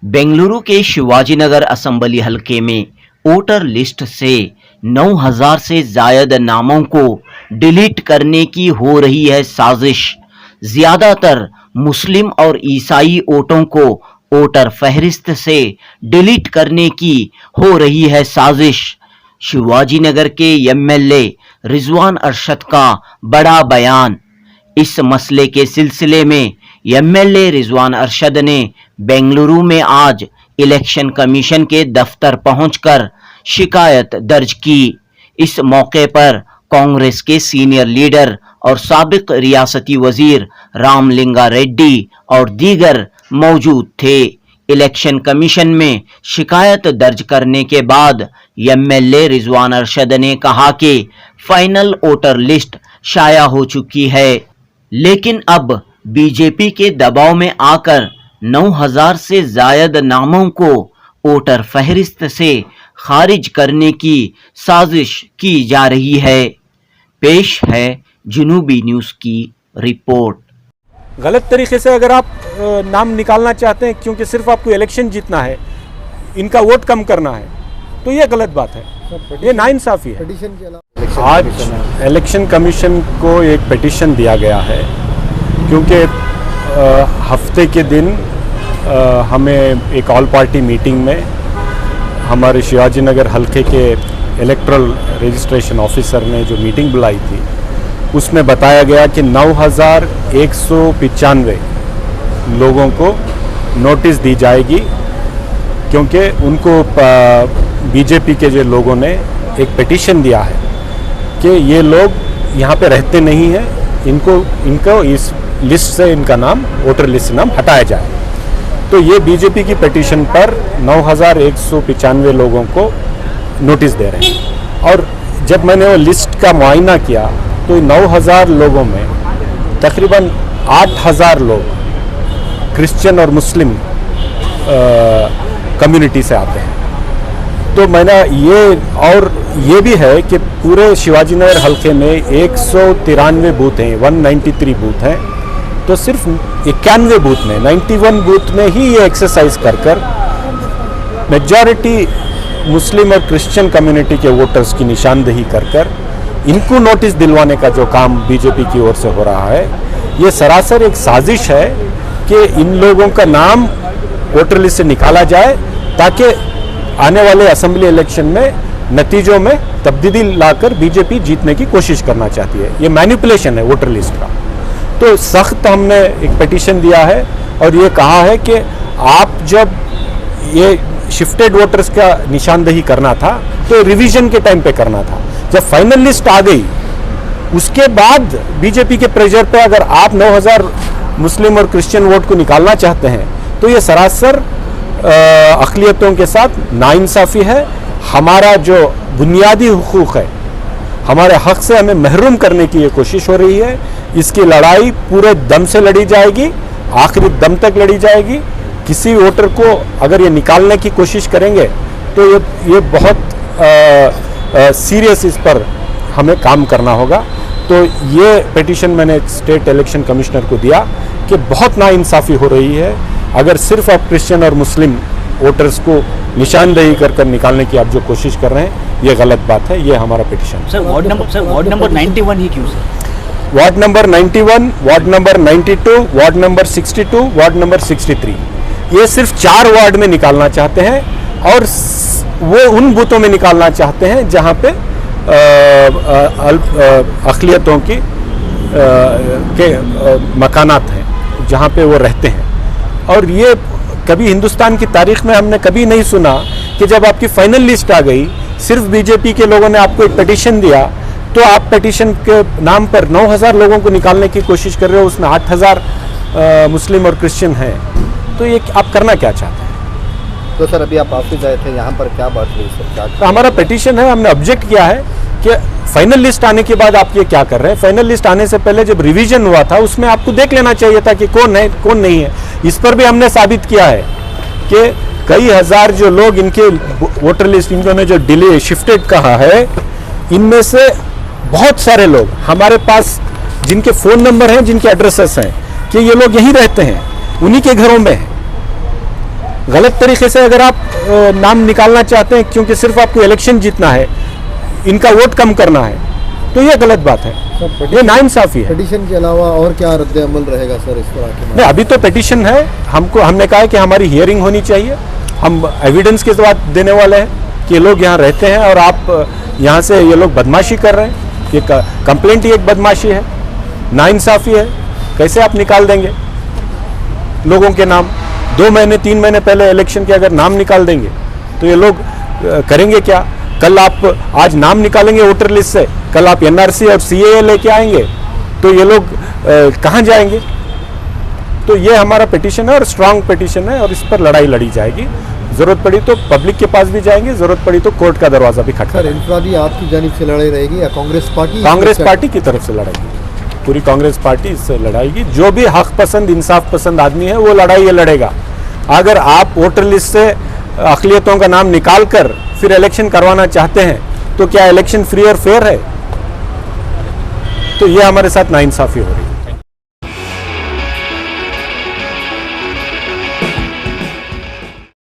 बेंगलुरु के शिवाजीनगर असेंबली हलके में वोटर लिस्ट से 9,000 से जायद नामों को डिलीट करने की हो रही है साजिश। ज्यादातर मुस्लिम और ईसाई वोटों को वोटर फहरिस्त से डिलीट करने की हो रही है साजिश। शिवाजीनगर के एमएलए रिजवान अरशद का बड़ा बयान। इस मसले के सिलसिले में एमएलए रिजवान अरशद ने बेंगलुरु में आज इलेक्शन कमीशन के दफ्तर पहुंचकर शिकायत दर्ज की। इस मौके पर कांग्रेस के सीनियर लीडर और साबिक रियासती वजीर रामलिंगा रेड्डी और दीगर मौजूद थे। इलेक्शन कमीशन में शिकायत दर्ज करने के बाद एमएलए रिजवान अरशद ने कहा कि फाइनल वोटर लिस्ट शाया हो चुकी है, लेकिन अब बीजेपी के दबाव में आकर 9,000 से जायद नामों को वोटर फहरिस्त से खारिज करने की साजिश की जा रही है। पेश है जनूबी न्यूज़ की रिपोर्ट। गलत तरीके से अगर आप नाम निकालना चाहते हैं क्योंकि सिर्फ आपको इलेक्शन जीतना है, इनका वोट कम करना है, तो ये गलत बात है, ये नाइंसाफी है। आज इलेक्शन कमीशन को एक पिटीशन दिया गया है क्योंकि हफ्ते के दिन हमें एक ऑल पार्टी मीटिंग में हमारे शिवाजीनगर हलके के इलेक्ट्रल रजिस्ट्रेशन ऑफिसर ने जो मीटिंग बुलाई थी उसमें बताया गया कि 9,195 लोगों को नोटिस दी जाएगी क्योंकि उनको बीजेपी के जो लोगों ने एक पिटीशन दिया है कि ये लोग यहाँ पे रहते नहीं हैं, इनको इस लिस्ट से इनका नाम वोटर लिस्ट से नाम हटाया जाए। तो ये बीजेपी की पिटीशन पर 9,195 लोगों को नोटिस दे रहे हैं। और जब मैंने वो लिस्ट का मुआयना किया तो 9,000 लोगों में तकरीबन 8,000 लोग क्रिश्चियन और मुस्लिम कम्युनिटी से आते हैं। तो मैंने ये भी है कि पूरे शिवाजीनगर हलके में 193 बूथ हैं, 193 बूथ हैं, तो सिर्फ 91 बूथ में 91 बूथ में ही ये एक्सरसाइज कर मेजॉरिटी मुस्लिम और क्रिश्चियन कम्युनिटी के वोटर्स की निशानदेही कर इनको नोटिस दिलवाने का जो काम बीजेपी की ओर से हो रहा है, ये सरासर एक साजिश है कि इन लोगों का नाम वोटर लिस्ट से निकाला जाए ताकि आने वाले असेंबली इलेक्शन में नतीजों में तब्दीली लाकर बीजेपी जीतने की कोशिश करना चाहती है। ये मैनिपुलेशन है वोटर लिस्ट का। तो सख्त हमने एक पिटीशन दिया है और ये कहा है कि आप जब ये शिफ्टेड वोटर्स का निशानदेही करना था तो रिवीजन के टाइम पे करना था। जब फाइनल लिस्ट आ गई उसके बाद बीजेपी के प्रेशर पे अगर आप 9,000 मुस्लिम और क्रिश्चियन वोट को निकालना चाहते हैं तो ये सरासर अक़लियतों के साथ नाइंसाफ़ी है। हमारा जो बुनियादी हुकूक है, हमारे हक से हमें महरूम करने की ये कोशिश हो रही है। इसकी लड़ाई पूरे दम से लड़ी जाएगी, आखिरी दम तक लड़ी जाएगी। किसी वोटर को अगर ये निकालने की कोशिश करेंगे तो ये बहुत सीरियस इस पर हमें काम करना होगा। तो ये पिटीशन मैंने स्टेट इलेक्शन कमिश्नर को दिया कि बहुत नाइंसाफ़ी हो रही है। अगर सिर्फ आप क्रिश्चियन और मुस्लिम वोटर्स को निशानदेही कर निकालने की आप जो कोशिश कर रहे हैं, ये गलत बात है। ये हमारा पिटीशन। सर वार्ड नंबर 91 ही क्यों sir? Ward number 91, ward number 92, ward number 62, ward number 63, ये सिर्फ 4 वार्ड में निकालना चाहते हैं और वो उन बूथों में निकालना चाहते हैं जहाँ पे अक़लियतों की के मकानात हैं, जहाँ पे वो रहते हैं। और ये कभी हिंदुस्तान की तारीख में हमने कभी नहीं सुना कि जब आपकी फाइनल लिस्ट आ गई, सिर्फ बीजेपी के लोगों ने आपको एक पिटीशन दिया तो आप पिटीशन के नाम पर 9,000 लोगों को निकालने की कोशिश कर रहे हो, उसमें 8,000 मुस्लिम और क्रिश्चियन हैं। तो ये आप करना क्या चाहते हैं? तो सर अभी आप ऑफिस आए थे, यहाँ पर क्या बात हुई सर? तो हमारा पिटीशन है, हमने ऑब्जेक्ट किया है कि फाइनल लिस्ट आने के बाद आप ये क्या कर रहे हैं। फाइनल लिस्ट आने से पहले जब रिवीजन हुआ था उसमें आपको देख लेना चाहिए था कि कौन है कौन नहीं है। इस पर भी हमने साबित किया है कि कई हजार जो लोग इनके वोटर लिस्ट इन्होंने जो डिले शिफ्टेड कहा है, इनमें से बहुत सारे लोग हमारे पास जिनके फ़ोन नंबर हैं, जिनके एड्रेसेस हैं कि ये लोग यहीं रहते हैं, उन्हीं के घरों में हैं। गलत तरीके से अगर आप नाम निकालना चाहते हैं क्योंकि सिर्फ आपको इलेक्शन जीतना है, इनका वोट कम करना है, तो ये गलत बात है, ये नाइंसाफी है। पिटीशन के अलावा और क्या रद्द अमल रहेगा सर इस पर आके? नहीं, अभी तो पिटीशन है, हमने कहा है कि हमारी हियरिंग होनी चाहिए, हम एविडेंस के साथ देने वाले हैं कि ये लोग यहाँ रहते हैं और आप यहाँ से ये लोग बदमाशी कर रहे हैं। ये कंप्लेंट ही एक बदमाशी है, नाइंसाफी है। कैसे आप निकाल देंगे लोगों के नाम? 2 महीने 3 महीने पहले इलेक्शन के अगर नाम निकाल देंगे तो ये लोग करेंगे क्या? कल आप आज नाम निकालेंगे वोटर लिस्ट से, कल आप एनआरसी और सीएए लेके आएंगे तो ये लोग कहाँ जाएंगे? तो ये हमारा पिटीशन है और स्ट्रांग पिटीशन है और इस पर लड़ाई लड़ी जाएगी। जरूरत पड़ी तो पब्लिक के पास भी जाएंगे, जरूरत पड़ी तो कोर्ट का दरवाजा भी सर खटखटाएंगे। इंफरादी आपकी जानिब से लड़ाई रहेगी या कांग्रेस पार्टी? कांग्रेस पार्टी की तरफ से लड़ाएगी, पूरी कांग्रेस पार्टी इससे लड़ाएगी। जो भी हक पसंद इंसाफ पसंद आदमी है वो लड़ाई ये लड़ेगा। अगर आप वोटर लिस्ट से अक़लियतों का नाम निकाल कर फिर इलेक्शन करवाना चाहते हैं तो क्या इलेक्शन फ्री और फेयर है? तो ये हमारे साथ नाइंसाफी हो रही है।